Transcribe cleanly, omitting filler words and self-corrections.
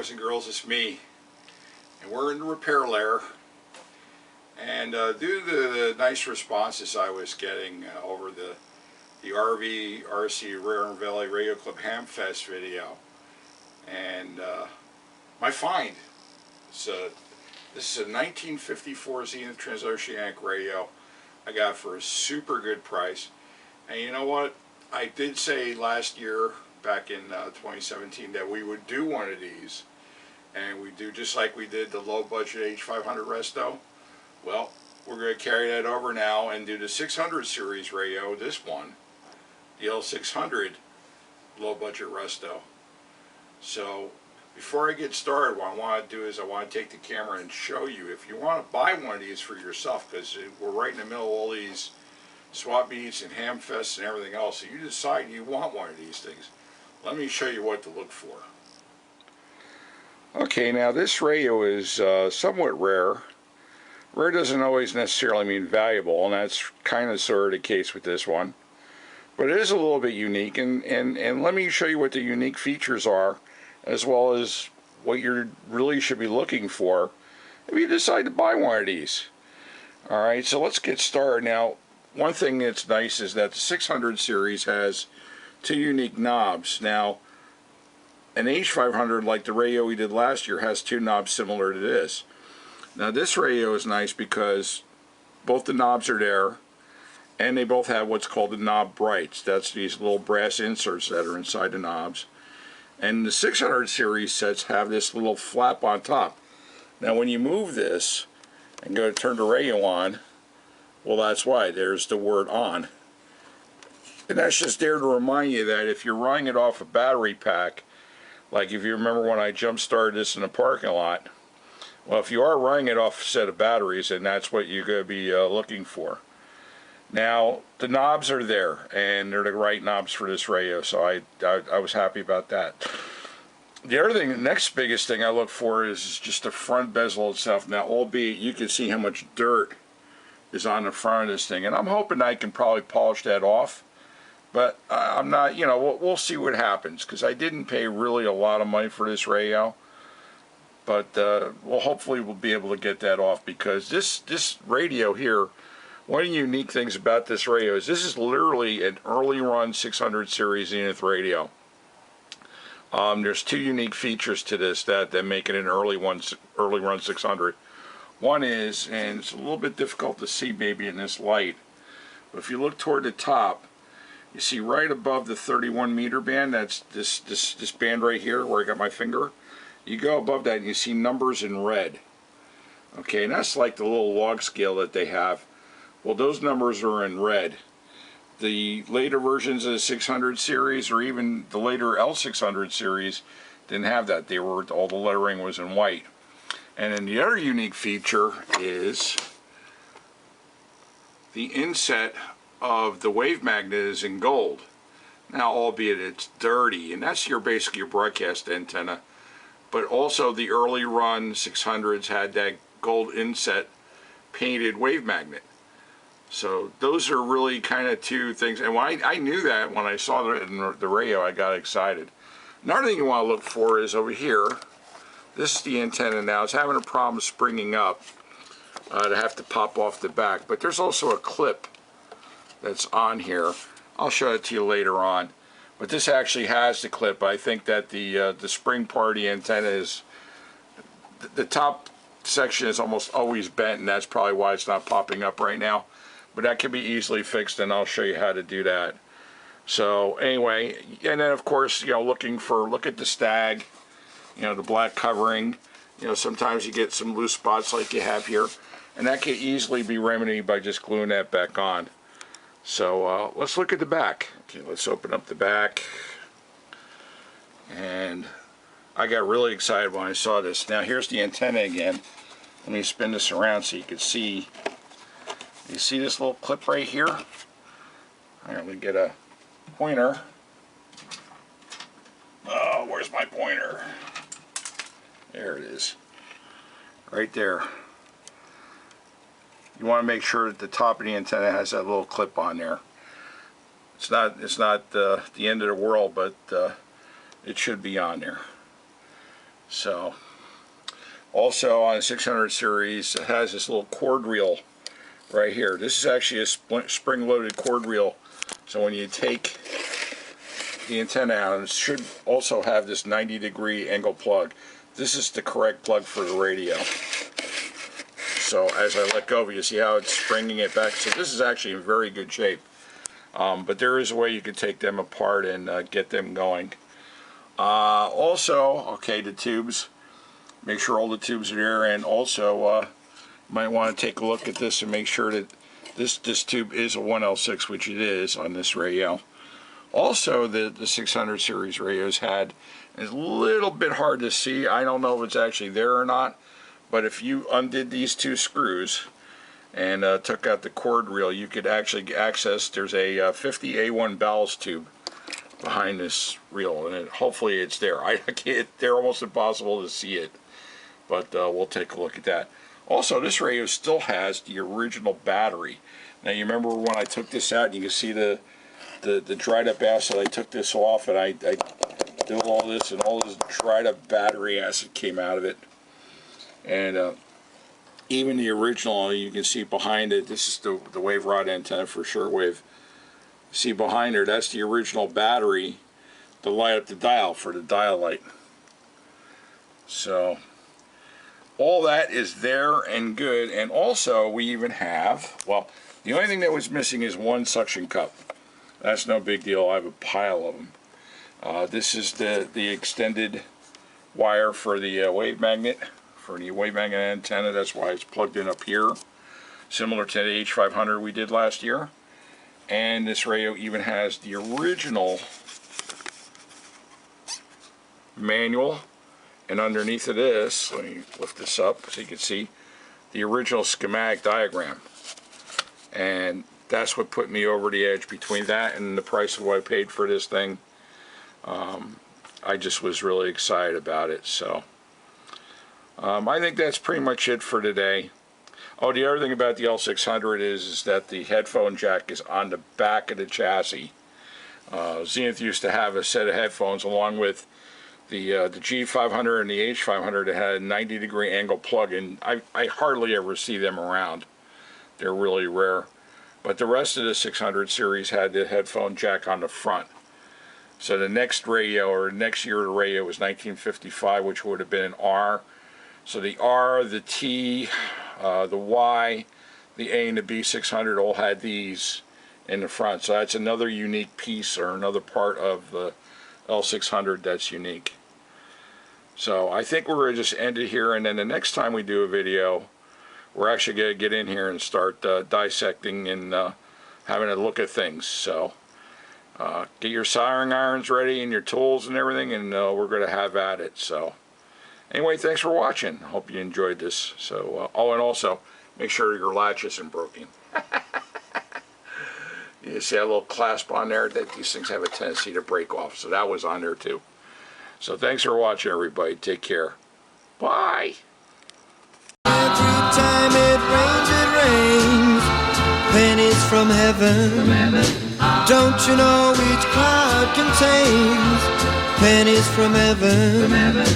boys and girls, it's me, and we're in the repair lair. And due to the nice responses I was getting over the RV RC Rare and Valley Radio Club Hamfest video, and my find, this is a 1954 Zenith Trans-Oceanic radio I got for a super good price. And you know what? I did say last year, back in 2017, that we would do one of these, and we do just like we did the low budget H500 resto. Well, we're going to carry that over now and do the 600 series radio, this one, the L600 low budget resto. So before I get started, what I want to do is I want to take the camera and show you, if you want to buy one of these for yourself, because we're right in the middle of all these swap meets and ham fests and everything else, so you decide you want one of these things. Let me show you what to look for. Okay, now this radio is somewhat rare. Rare doesn't always necessarily mean valuable, and that's kind of sort of the case with this one. But it is a little bit unique, and let me show you what the unique features are, as well as what you really should be looking for if you decide to buy one of these. Alright, so let's get started. Now, one thing that's nice is that the 600 series has two unique knobs. Now, an H500, like the radio we did last year, has two knobs similar to this. Now this radio is nice because both the knobs are there, and they both have what's called the knob brights. That's these little brass inserts that are inside the knobs. And the 600 series sets have this little flap on top. Now when you move this and go to turn the radio on, well, that's why. There's the word on. And that's just there to remind you that if you're running it off a battery pack, like if you remember when I jump-started this in the parking lot, well, if you are running it off a set of batteries, then that's what you're going to be looking for. Now, the knobs are there, and they're the right knobs for this radio, so I was happy about that. The other thing, the next biggest thing I look for is just the front bezel itself. Now, albeit you can see how much dirt is on the front of this thing, and I'm hoping I can probably polish that off, but I'm not, you know, we'll see what happens, because I didn't pay really a lot of money for this radio. But well, hopefully we'll be able to get that off, because this radio here, one of the unique things about this radio is this is literally an early run 600 series Zenith radio. There's two unique features to this that make it an early run 600. One is, and it's a little bit difficult to see maybe in this light, but if you look toward the top, you see right above the 31 meter band, that's this band right here where I got my finger. You go above that and you see numbers in red. Okay, and that's like the little log scale that they have. Well, those numbers are in red. The later versions of the 600 series, or even the later L600 series, didn't have that. They were, all the lettering was in white. And then the other unique feature is the inset of the wave magnet is in gold. Now, albeit it's dirty, and that's basically your broadcast antenna. But also the early run 600s had that gold inset painted wave magnet. So those are really kind of two things. And I knew that when I saw it in the radio, I got excited. Another thing you want to look for is over here. This is the antenna now. It's having a problem springing up. To have to pop off the back. But there's also a clip that's on here. I'll show it to you later on. But this actually has the clip. I think that the spring part of the antenna is, the top section is almost always bent, and that's probably why it's not popping up right now. But that can be easily fixed, and I'll show you how to do that. So anyway, and then of course, you know, look at the stag, you know, the black covering. You know, sometimes you get some loose spots like you have here, and that can easily be remedied by just gluing that back on. So let's look at the back. Okay, let's open up the back. And I got really excited when I saw this. Now here's the antenna again. Let me spin this around so you can see. You see this little clip right here? Let me get a pointer. Oh, where's my pointer? There it is. Right there. You want to make sure that the top of the antenna has that little clip on there. It's not the end of the world, but it should be on there. So, also on the 600 series, it has this little cord reel right here. This is actually a spring-loaded cord reel. So when you take the antenna out, it should also have this 90-degree angle plug. This is the correct plug for the radio. So as I let go, you see how it's springing it back. So this is actually in very good shape. But there is a way you can take them apart and get them going. Also, okay, the tubes. Make sure all the tubes are there, and also might want to take a look at this and make sure that this tube is a 1L6, which it is on this radio. Also, the 600 series radios had, it's a little bit hard to see. I don't know if it's actually there or not, but if you undid these two screws and took out the cord reel, you could actually access, there's a 50A1 ballast tube behind this reel, and hopefully it's there. I can't, they're almost impossible to see it, but we'll take a look at that. Also, this radio still has the original battery. Now, you remember when I took this out, you can see the dried up acid. I took this off, and I did all this, and all this dried up battery acid came out of it. And even the original, you can see behind it, this is the wave rod antenna for shortwave. See behind her, that's the original battery to light up the dial for the dial light. So all that is there and good. And also we even have, well, the only thing that was missing is one suction cup. That's no big deal. I have a pile of them. This is the extended wire for the wave magnet, for the wave magnet antenna. That's why it's plugged in up here, similar to the H500 we did last year. And this radio even has the original manual, and underneath of this, let me lift this up so you can see the original schematic diagram. And that's what put me over the edge between that and the price of what I paid for this thing. I just was really excited about it. So I think that's pretty much it for today. Oh, the other thing about the L600 is that the headphone jack is on the back of the chassis. Zenith used to have a set of headphones along with the G500 and the H500 that had a 90-degree angle plug, and I hardly ever see them around. They're really rare. But the rest of the 600 series had the headphone jack on the front. So the next radio, or next year radio, was 1955, which would have been an R. So the R, the T, the Y, the A, and the B600 all had these in the front. So that's another unique piece, or another part of the L600 that's unique. So I think we're going to just end it here, and then the next time we do a video, we're actually going to get in here and start dissecting and having a look at things. So get your soldering irons ready and your tools and everything, and we're going to have at it. So anyway, thanks for watching. Hope you enjoyed this. So oh, and also make sure your latch isn't broken. You see that little clasp on there? That these things have a tendency to break off. So that was on there too. So thanks for watching, everybody. Take care. Bye. Every time it rains, pennies from heaven. Don't you know each cloud contains pennies from heaven?